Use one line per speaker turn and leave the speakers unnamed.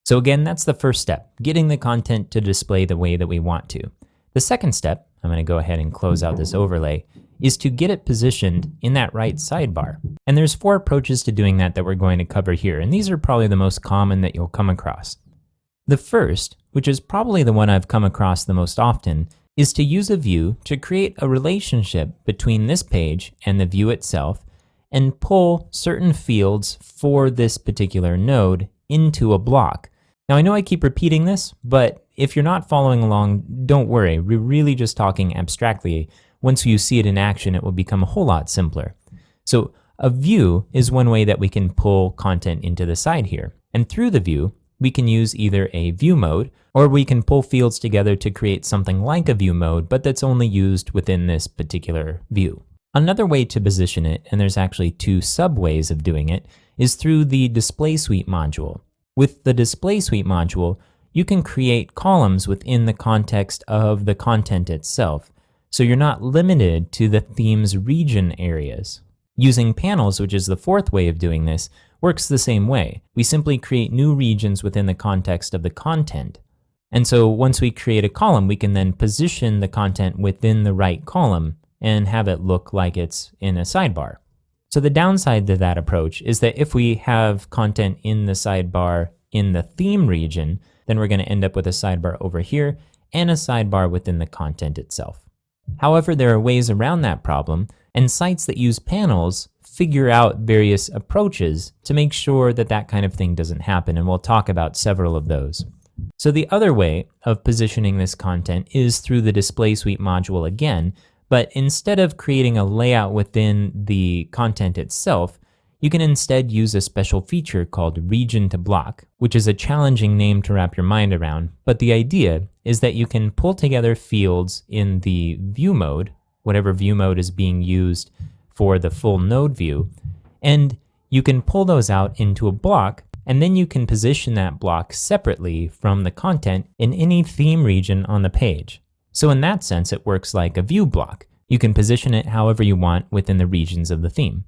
So again, that's the first step, getting the content to display the way that we want to. The second step, I'm going to go ahead and close out this overlay, is to get it positioned in that right sidebar. And there's 4 approaches to doing that we're going to cover here, and these are probably the most common that you'll come across. The first, which is probably the one I've come across the most often, is to use a view to create a relationship between this page and the view itself and pull certain fields for this particular node into a block. Now I know I keep repeating this, but if you're not following along, don't worry. We're really just talking abstractly. Once you see it in action, it will become a whole lot simpler. So a view is one way that we can pull content into the side here. And through the view, we can use either a view mode, or we can pull fields together to create something like a view mode, but that's only used within this particular view. Another way to position it, and there's actually 2 sub-ways of doing it, is through the Display Suite module. With the Display Suite module, you can create columns within the context of the content itself, so you're not limited to the theme's region areas. Using panels, which is the 4th way of doing this, works the same way. We simply create new regions within the context of the content. And so once we create a column, we can then position the content within the right column and have it look like it's in a sidebar. So the downside to that approach is that if we have content in the sidebar in the theme region, then we're going to end up with a sidebar over here and a sidebar within the content itself. However, there are ways around that problem, and sites that use panels figure out various approaches to make sure that that kind of thing doesn't happen, and we'll talk about several of those. So the other way of positioning this content is through the Display Suite module again, but instead of creating a layout within the content itself, you can instead use a special feature called Region to Block, which is a challenging name to wrap your mind around, but the idea is that you can pull together fields in the view mode, whatever view mode is being used for the full node view, and you can pull those out into a block, and then you can position that block separately from the content in any theme region on the page. So in that sense, it works like a view block. You can position it however you want within the regions of the theme.